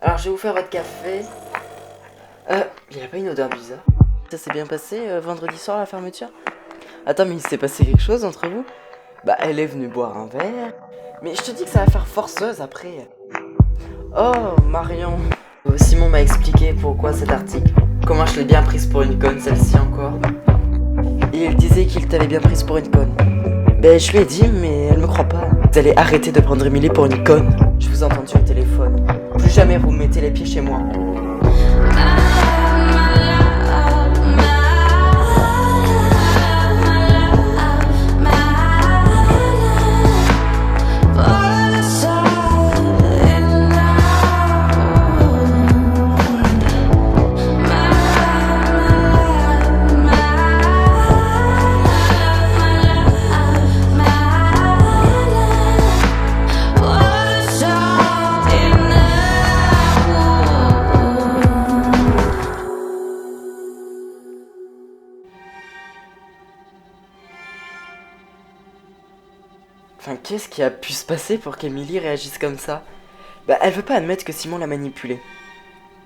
Alors, je vais vous faire votre café. Il a pas une odeur bizarre. Ça s'est bien passé vendredi soir la fermeture? Attends, mais il s'est passé quelque chose entre vous? Bah, elle est venue boire un verre. Mais je te dis que ça va faire forceuse après. Oh, Marion. Simon m'a expliqué pourquoi cet article. Comment je l'ai bien prise pour une conne, celle-ci encore. Et il disait qu'il t'avait bien prise pour une conne. Ben, je lui ai dit, mais elle me croit pas. Vous allez arrêter de prendre Emily pour une conne. Je vous ai entendu au téléphone. Plus jamais vous mettez les pieds chez moi. Enfin, qu'est-ce qui a pu se passer pour qu'Emily réagisse comme ça? Bah, elle veut pas admettre que Simon l'a manipulée.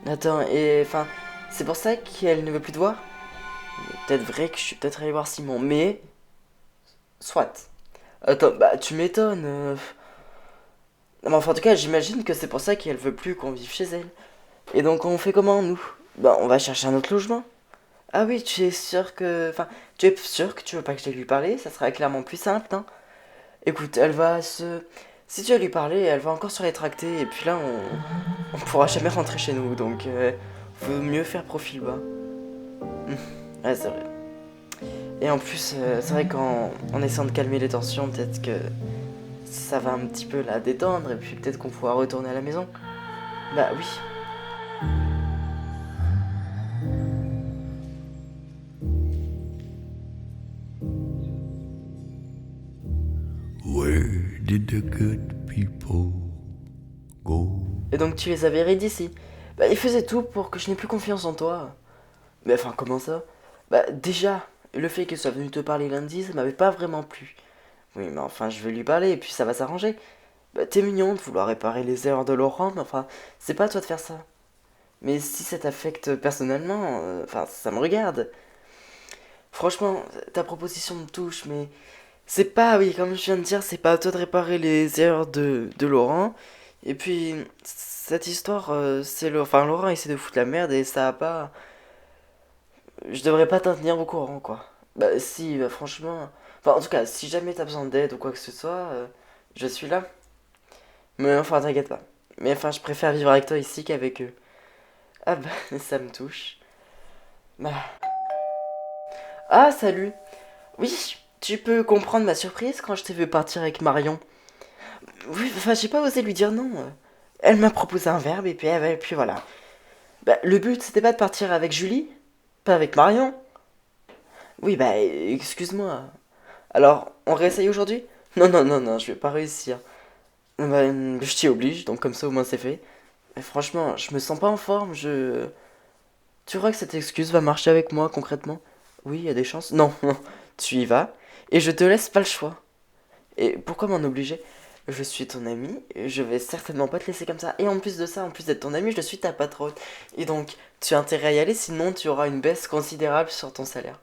Attends, et enfin, c'est pour ça qu'elle ne veut plus te voir? Peut-être vrai que je suis peut-être allé voir Simon, mais... Soit. Attends, bah, tu m'étonnes. Non, mais enfin, en tout cas, j'imagine que c'est pour ça qu'elle veut plus qu'on vive chez elle. Et donc, on fait comment, nous? Bah, on va chercher un autre logement. Ah oui, tu es sûr que... Enfin, tu es sûr que tu veux pas que je lui parler? Ça sera clairement plus simple, non? Écoute, elle va se... Si tu veux lui parler, elle va encore se rétracter, et puis là, on pourra jamais rentrer chez nous, donc vaut mieux faire profil bas. Ouais, c'est vrai. Et en plus, c'est vrai qu'en essayant de calmer les tensions, peut-être que ça va un petit peu la détendre, et puis peut-être qu'on pourra retourner à la maison. Bah oui. Where did the good people go? Et donc tu les avais rid d'ici. Bah ils faisaient tout pour que je n'ai plus confiance en toi. Mais enfin, comment ça? Bah déjà, le fait qu'elle soit venue te parler lundi, ça m'avait pas vraiment plu. Oui, mais enfin, je vais lui parler, et puis ça va s'arranger. Bah t'es mignon de vouloir réparer les erreurs de Laurent, mais enfin, c'est pas à toi de faire ça. Mais si ça t'affecte personnellement, enfin, ça me regarde. Franchement, ta proposition me touche, mais c'est pas, oui, comme je viens de dire, c'est pas à toi de réparer les erreurs de Laurent. Et puis, cette histoire, c'est le, enfin, Laurent essaie de foutre la merde et ça a pas. Je devrais pas t'en tenir au courant, quoi. Bah, si, bah, franchement. Enfin, en tout cas, si jamais t'as besoin d'aide ou quoi que ce soit, je suis là. Mais enfin, t'inquiète pas. Mais enfin, je préfère vivre avec toi ici qu'avec eux. Ah bah, ça me touche. Bah. Ah, salut. Oui, tu peux comprendre ma surprise quand je t'ai vu partir avec Marion. Oui, enfin, j'ai pas osé lui dire non. Elle m'a proposé un verbe et puis voilà. Bah, le but, c'était pas de partir avec Julie, pas avec Marion. Oui, bah, excuse-moi. Alors, on réessaye aujourd'hui? Non, non, non, non, je vais pas réussir. Bah, je t'y oblige, donc comme ça au moins c'est fait. Mais franchement, je me sens pas en forme, je... Tu crois que cette excuse va marcher avec moi concrètement? Oui, il y a des chances. Non, non, tu y vas, et je te laisse pas le choix. Et pourquoi m'en obliger? Je suis ton ami, je vais certainement pas te laisser comme ça. Et en plus de ça, en plus d'être ton ami, je suis ta patronne. Et donc, tu as intérêt à y aller, sinon tu auras une baisse considérable sur ton salaire.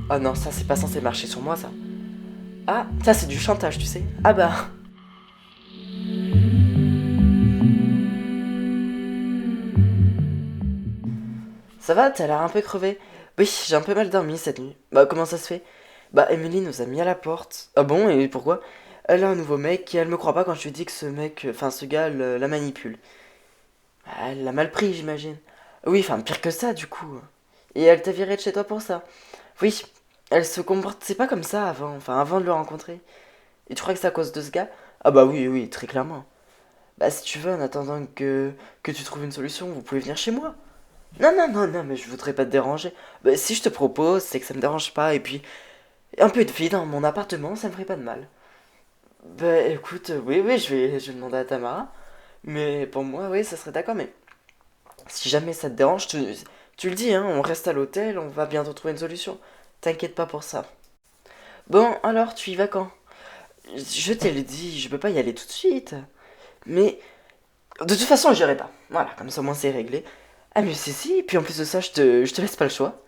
Oh non, ça c'est pas censé marcher sur moi, ça. Ah, ça c'est du chantage, tu sais. Ah bah. Ça va, t'as l'air un peu crevé. Oui, j'ai un peu mal dormi cette nuit. Bah, comment ça se fait? Bah, Emily nous a mis à la porte. Ah bon, et pourquoi? Elle a un nouveau mec et elle me croit pas quand je lui dis que ce mec, enfin ce gars, la manipule. Ah, elle l'a mal pris, j'imagine. Oui, enfin, pire que ça, du coup. Et elle t'a viré de chez toi pour ça. Oui, elle se comportait pas comme ça avant, enfin, avant de le rencontrer. Et tu crois que c'est à cause de ce gars? Ah bah oui, oui, très clairement. Bah, si tu veux, en attendant que tu trouves une solution, vous pouvez venir chez moi. Non, non, non, non, mais je voudrais pas te déranger. Bah, si je te propose, c'est que ça me dérange pas, et puis, un peu de vie dans mon appartement, ça me ferait pas de mal. Bah, écoute, oui, oui, je vais demander à Tamara. Mais pour moi, oui, ça serait d'accord, mais si jamais ça te dérange, tu le dis, hein, on reste à l'hôtel, on va bientôt trouver une solution. T'inquiète pas pour ça. Bon, alors, tu y vas quand? Je te l'ai dit, je peux pas y aller tout de suite. Mais De toute façon, j'irai pas. Voilà, comme ça au moins c'est réglé. Ah mais si, et puis en plus de ça, je te laisse pas le choix.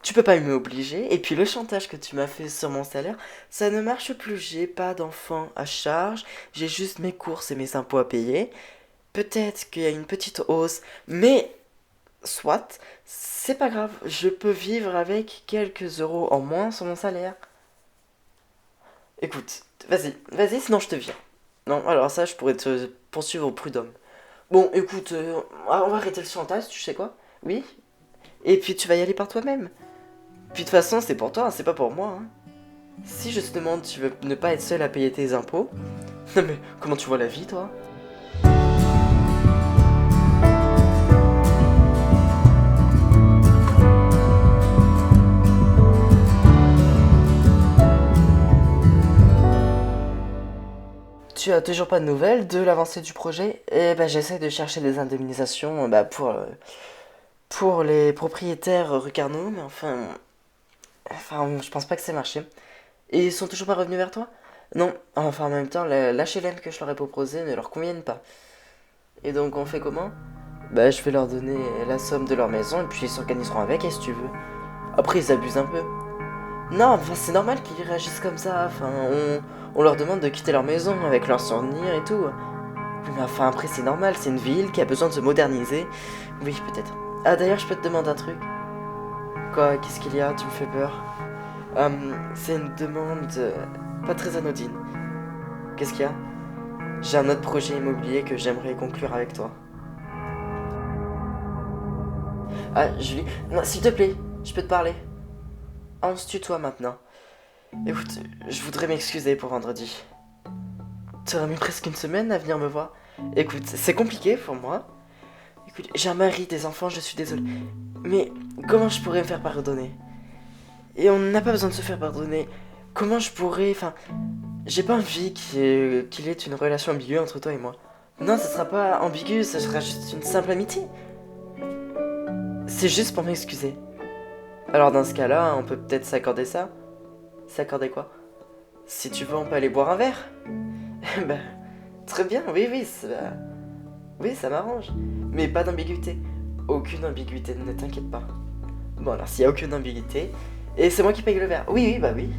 Tu peux pas m'obliger, et puis le chantage que tu m'as fait sur mon salaire, ça ne marche plus. J'ai pas d'enfant à charge, j'ai juste mes courses et mes impôts à payer. Peut-être qu'il y a une petite hausse, mais soit, c'est pas grave, je peux vivre avec quelques euros en moins sur mon salaire. Écoute, vas-y, sinon je te vire. Non, alors ça, je pourrais te poursuivre au prud'homme. Bon, écoute, on va arrêter le chantage, tu sais quoi? Oui? Et puis tu vas y aller par toi-même. Puis de toute façon, c'est pour toi, hein, c'est pas pour moi. Hein. Si justement tu veux ne pas être seul à payer tes impôts, non mais comment tu vois la vie, toi? Tu as toujours pas de nouvelles de l'avancée du projet? Eh ben j'essaie de chercher des indemnisations pour les propriétaires rue Carnot, mais enfin je pense pas que c'est marché. Et ils sont toujours pas revenus vers toi? Non, enfin en même temps, l'HLM que je leur ai proposé ne leur conviennent pas. Et donc on fait comment? Bah je vais leur donner la somme de leur maison et puis ils s'organiseront avec, et si tu veux. Après ils abusent un peu. Non, enfin c'est normal qu'ils réagissent comme ça, on leur demande de quitter leur maison avec leurs souvenirs et tout. Oui, mais enfin après c'est normal, c'est une ville qui a besoin de se moderniser. Oui, peut-être. Ah d'ailleurs je peux te demander un truc. Quoi, qu'est-ce qu'il y a? Tu me fais peur. C'est une demande pas très anodine. Qu'est-ce qu'il y a? J'ai un autre projet immobilier que j'aimerais conclure avec toi. Ah, Julie, non, s'il te plaît, je peux te parler. Ah, on se tutoie maintenant. Écoute, je voudrais m'excuser pour vendredi. Tu aurais mis presque une semaine à venir me voir. Écoute, c'est compliqué pour moi. Écoute, j'ai un mari, des enfants, je suis désolé. Mais comment je pourrais me faire pardonner? Et on n'a pas besoin de se faire pardonner. Comment je pourrais... Enfin, j'ai pas envie qu'il y ait une relation ambiguë entre toi et moi. Non, ça sera pas ambigu, ça sera juste une simple amitié. C'est juste pour m'excuser. Alors dans ce cas-là, on peut peut-être s'accorder ça. S'accorder quoi? Si tu veux, on peut aller boire un verre. Bah, très bien, oui, ça m'arrange. Mais pas d'ambiguïté. Aucune ambiguïté, ne t'inquiète pas. Bon, alors s'il y a aucune ambiguïté, et c'est moi qui paye le verre. Oui, bah oui.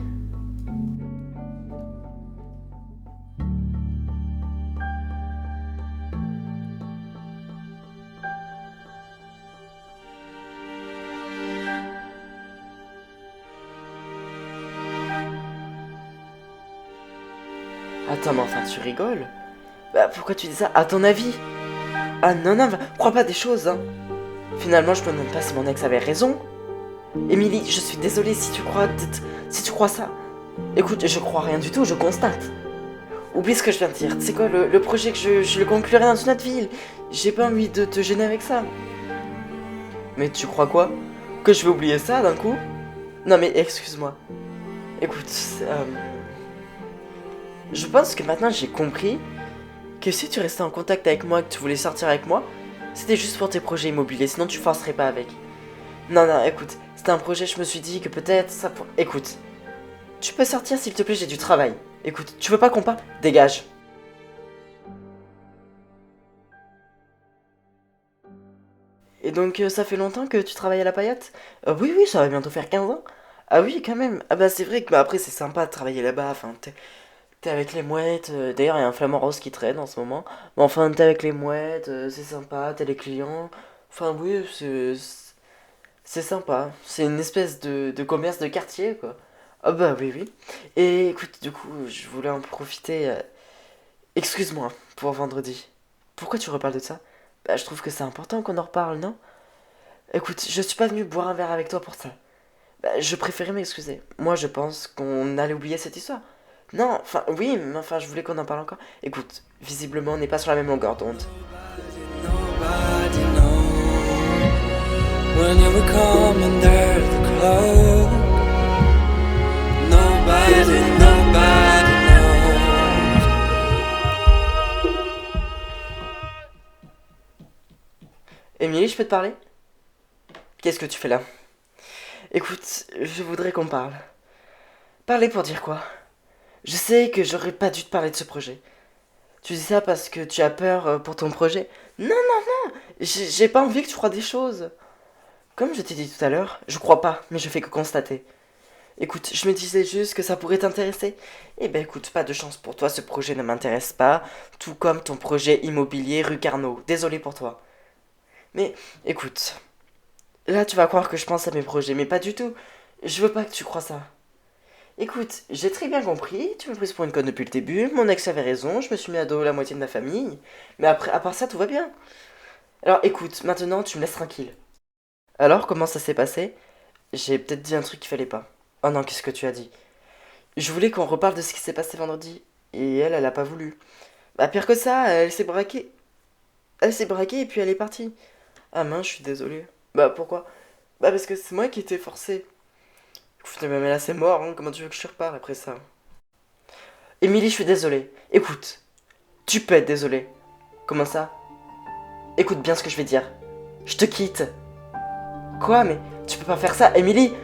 Attends, mais enfin, tu rigoles? Bah, pourquoi tu dis ça? À ton avis? Ah non, non, crois pas des choses, hein. Finalement, je me demande pas si mon ex avait raison. Émilie, je suis désolée si tu crois ça. Écoute, je crois rien du tout, je constate. Oublie ce que je viens de dire. C'est quoi le projet que je le conclurai dans une autre ville? J'ai pas envie de te gêner avec ça. Mais tu crois quoi? Que je vais oublier ça d'un coup? Non mais excuse-moi. Écoute, je pense que maintenant j'ai compris que si tu restais en contact avec moi, que tu voulais sortir avec moi, c'était juste pour tes projets immobiliers, sinon tu forcerais pas avec. Non, non, écoute, c'était un projet, je me suis dit que peut-être ça pour... Écoute, tu peux sortir s'il te plaît, j'ai du travail. Écoute, tu veux pas qu'on parte? Dégage. Et donc ça fait longtemps que tu travailles à la paillette? Oui, ça va bientôt faire 15 ans. Ah oui, quand même. Ah bah c'est vrai que bah, après c'est sympa de travailler là-bas, enfin t'es avec les mouettes, d'ailleurs il y a un flamant rose qui traîne en ce moment. Mais enfin t'es avec les mouettes, c'est sympa, t'as les clients. Enfin oui, c'est sympa. C'est une espèce de commerce de quartier quoi. Ah bah oui. Et écoute, du coup, je voulais en profiter. Excuse-moi pour vendredi. Pourquoi tu reparles de ça? Bah je trouve que c'est important qu'on en reparle, non? Écoute, je suis pas venu boire un verre avec toi pour ça. Bah, je préférais m'excuser. Moi, je pense qu'on allait oublier cette histoire. Non, enfin, oui, mais enfin, je voulais qu'on en parle encore. Écoute, visiblement, on n'est pas sur la même longueur d'onde. Nobody knows when you were coming there to the club. Nobody knows. Émilie, je peux te parler? Qu'est-ce que tu fais là? Écoute, je voudrais qu'on parle. Parler pour dire quoi? Je sais que j'aurais pas dû te parler de ce projet. Tu dis ça parce que tu as peur pour ton projet? Non, non, non, j'ai pas envie que tu crois des choses. Comme je t'ai dit tout à l'heure, je crois pas, mais je fais que constater. Écoute, je me disais juste que ça pourrait t'intéresser. Eh ben écoute, pas de chance pour toi, ce projet ne m'intéresse pas, tout comme ton projet immobilier rue Carnot. Désolé pour toi. Mais écoute, là tu vas croire que je pense à mes projets, mais pas du tout. Je veux pas que tu crois ça. Écoute, j'ai très bien compris, tu m'as prise pour une conne depuis le début, mon ex avait raison, je me suis mis à dos la moitié de ma famille, mais après, à part ça, tout va bien. Alors écoute, maintenant tu me laisses tranquille. Alors, comment ça s'est passé? J'ai peut-être dit un truc qu'il fallait pas. Oh non, qu'est-ce que tu as dit? Je voulais qu'on reparle de ce qui s'est passé vendredi, et elle a pas voulu. Bah pire que ça, elle s'est braquée. Elle s'est braquée et puis elle est partie. Ah mince, je suis désolé. Bah pourquoi? Bah parce que c'est moi qui étais forcé. Écoute, mais là c'est mort, hein. Comment tu veux que je reparte après ça? Émilie, je suis désolé. Écoute, tu peux être désolé. Comment ça? Écoute bien ce que je vais dire. Je te quitte. Quoi? Mais tu peux pas faire ça, Émilie!